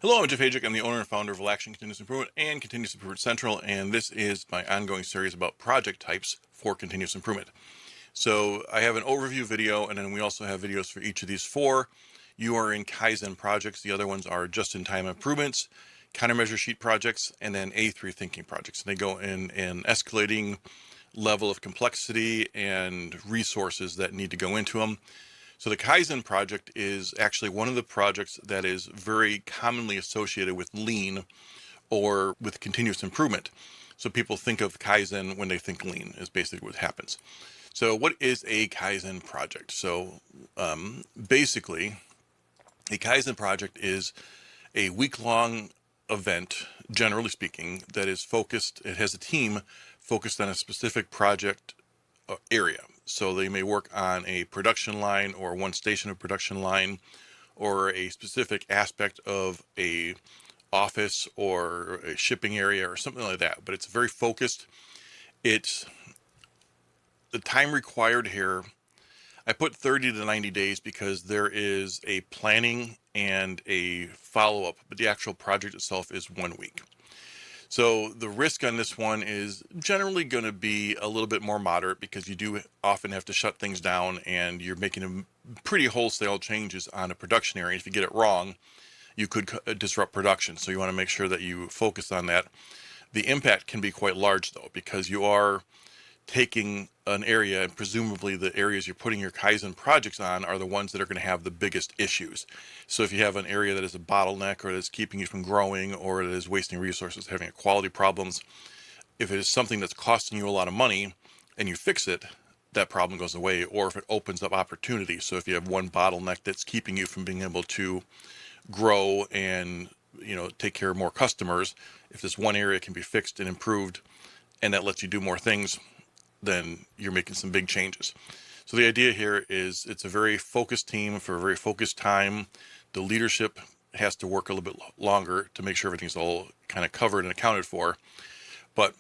Hello, I'm Jeff Hajic. I'm the owner and founder of Will Action Continuous Improvement and Continuous Improvement Central, and this is my ongoing series about project types for continuous improvement. So I have an overview video, and then we also have videos for each of these four. You are in Kaizen projects. The other ones are just-in-time improvements, countermeasure sheet projects, and then A3 thinking projects. And they go in an escalating level of complexity and resources that need to go into them. So the Kaizen project is actually one of the projects that is very commonly associated with lean or with continuous improvement. So people think of Kaizen when they think lean is basically what happens. So what is a Kaizen project? So basically, a Kaizen project is a week-long event, generally speaking, that is focused. It has a team focused on a specific project area. So they may work on a production line or one station of production line or a specific aspect of a office or a shipping area or something like that. But it's very focused. It's the time required here. I put 30 to 90 days because there is a planning and a follow-up, but the actual project itself is 1 week. So the risk on this one is generally going to be a little bit more moderate because you do often have to shut things down and you're making pretty wholesale changes on a production area. If you get it wrong, you could disrupt production. So you want to make sure that you focus on that. The impact can be quite large though, because you are taking an area, and presumably the areas you're putting your Kaizen projects on are the ones that are going to have the biggest issues. So if you have an area that is a bottleneck or that's keeping you from growing or that is wasting resources, having quality problems, if it is something that's costing you a lot of money and you fix it, that problem goes away. Or if it opens up opportunities. So if you have one bottleneck that's keeping you from being able to grow and take care of more customers, if this one area can be fixed and improved and that lets you do more things, then you're making some big changes. So the idea here is it's a very focused team for a very focused time. The leadership has to work a little bit longer to make sure everything's all kind of covered and accounted for. But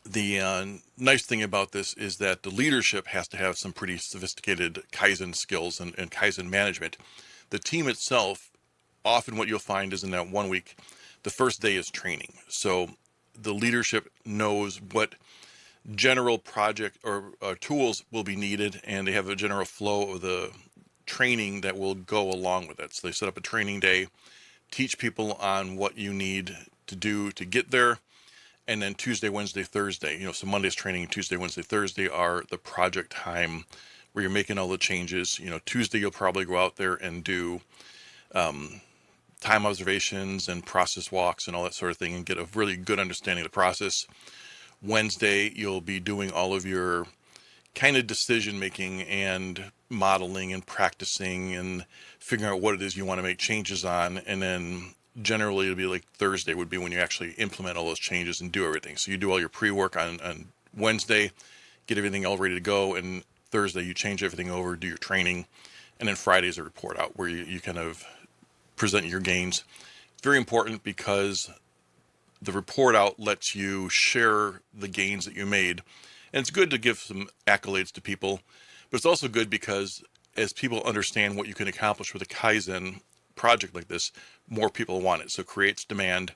the nice thing about this is that the leadership has to have some pretty sophisticated Kaizen skills and Kaizen management. The team itself, often what you'll find is in that 1 week, the first day is training. So the leadership knows what general project or tools will be needed, and they have a general flow of the training that will go along with it. So they set up a training day, teach people on what you need to do to get there, and then Tuesday, Wednesday, Thursday, so Monday's training, Tuesday, Wednesday, Thursday are the project time where you're making all the changes. Tuesday you'll probably go out there and do time observations and process walks and all that sort of thing and get a really good understanding of the process. Wednesday, you'll be doing all of your kind of decision making and modeling and practicing and figuring out what it is you want to make changes on. And then generally it'll be like Thursday would be when you actually implement all those changes and do everything. So you do all your pre-work on Wednesday, get everything all ready to go. And Thursday you change everything over, do your training. And then Friday is a report out where you kind of present your gains. It's very important because the report out lets you share the gains that you made. And it's good to give some accolades to people, but it's also good because as people understand what you can accomplish with a Kaizen project like this, more people want it. So it creates demand.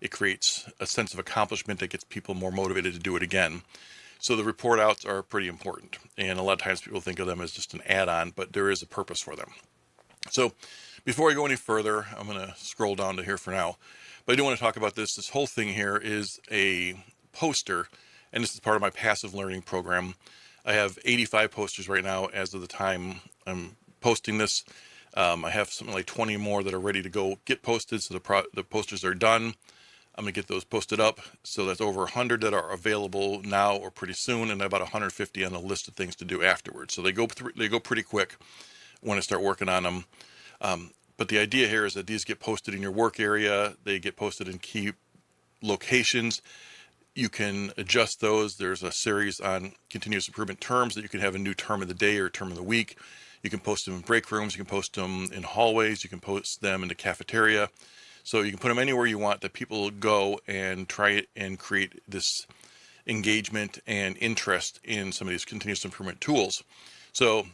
It creates a sense of accomplishment that gets people more motivated to do it again. So the report outs are pretty important. And a lot of times people think of them as just an add-on, but there is a purpose for them. So before I go any further, I'm going to scroll down to here for now. But I do want to talk about this. This whole thing here is a poster, and this is part of my passive learning program. I have 85 posters right now as of the time I'm posting this. I have something like 20 more that are ready to go get posted, so the posters are done. I'm going to get those posted up. So that's over 100 that are available now or pretty soon, and about 150 on the list of things to do afterwards. So they go pretty quick when I start working on them. But the idea here is that these get posted in your work area. They get posted in key locations. You can adjust those. There's a series on continuous improvement terms that you can have a new term of the day or term of the week. You can post them in break rooms. You can post them in hallways. You can post them in the cafeteria. So you can put them anywhere you want that people go and try and create this engagement and interest in some of these continuous improvement tools. So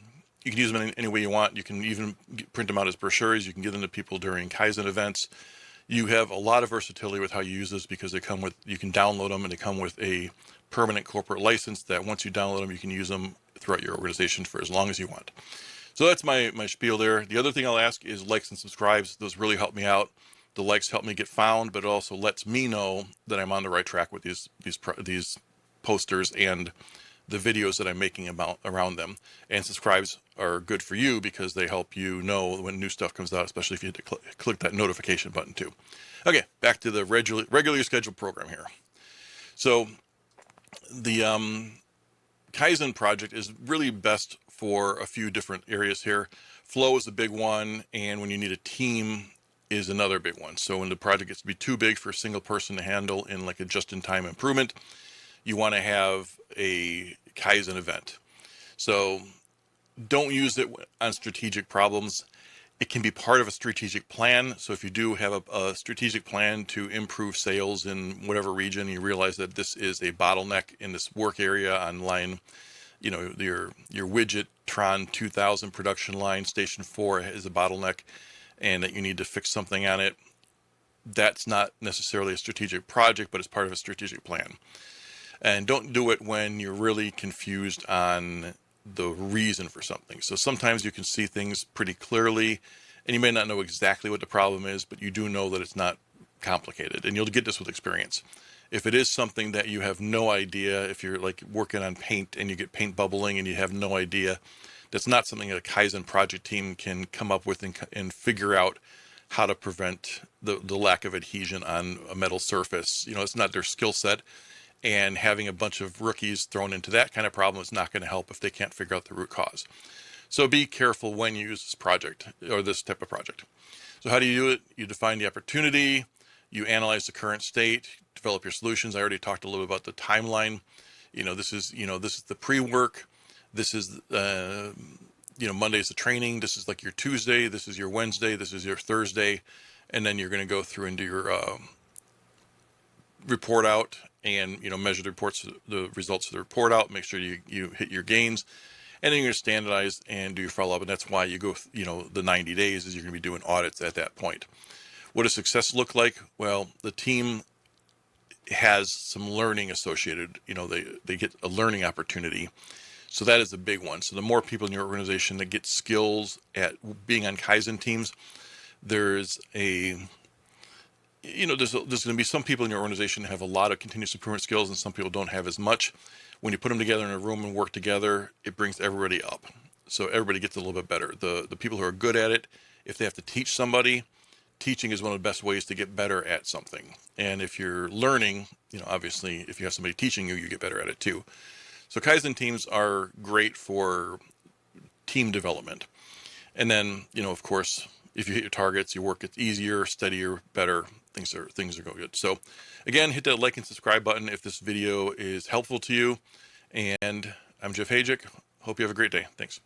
you can use them in any way you want. You can even print them out as brochures. You can give them to people during Kaizen events. You have a lot of versatility with how you use this because they come with, you can download them and they come with a permanent corporate license that once you download them, you can use them throughout your organization for as long as you want. So that's my spiel there. The other thing I'll ask is likes and subscribes. Those really help me out. The likes help me get found, but it also lets me know that I'm on the right track with these posters and the videos that I'm making around them. And subscribes are good for you because they help you know when new stuff comes out, especially if you hit to click that notification button too. Okay, back to the regularly scheduled program here. So the Kaizen project is really best for a few different areas here. Flow is a big one, and when you need a team is another big one. So when the project gets to be too big for a single person to handle in like a just-in-time improvement, you want to have a Kaizen event. So don't use it on strategic problems. It can be part of a strategic plan. So if you do have a strategic plan to improve sales in whatever region, you realize that this is a bottleneck in this work area on line, your widget Tron 2000 production line, station 4 is a bottleneck, and that you need to fix something on it. That's not necessarily a strategic project, but it's part of a strategic plan. And don't do it when you're really confused on the reason for something. So sometimes you can see things pretty clearly, and you may not know exactly what the problem is, but you do know that it's not complicated, and you'll get this with experience. If it is something that you have no idea, if you're like working on paint and you get paint bubbling and you have no idea, that's not something that a Kaizen project team can come up with and figure out how to prevent the lack of adhesion on a metal surface. It's not their skill set. And having a bunch of rookies thrown into that kind of problem is not going to help if they can't figure out the root cause. So be careful when you use this project or this type of project. So how do you do it? You define the opportunity, you analyze the current state, develop your solutions. I already talked a little bit about the timeline. This is the pre-work. This is Monday's the training. This is like your Tuesday. This is your Wednesday. This is your Thursday, and then you're going to go through and do your report out and measure the results of the report out. Make sure you hit your gains, and then you're going to standardize and do your follow up. And that's why you go the 90 days is you're going to be doing audits at that point. What does success look like? Well, the team has some learning associated. They get a learning opportunity. So that is a big one. So the more people in your organization that get skills at being on Kaizen teams, there's going to be some people in your organization that have a lot of continuous improvement skills and some people don't have as much. When you put them together in a room and work together, it brings everybody up. So everybody gets a little bit better. The people who are good at it, if they have to teach somebody, teaching is one of the best ways to get better at something. And if you're learning, obviously, if you have somebody teaching you, you get better at it too. So Kaizen teams are great for team development. And then, of course, if you hit your targets, your work gets easier, steadier, better. Things are going good. So again, hit that like and subscribe button if this video is helpful to you. And I'm Jeff Hajic. Hope you have a great day. Thanks.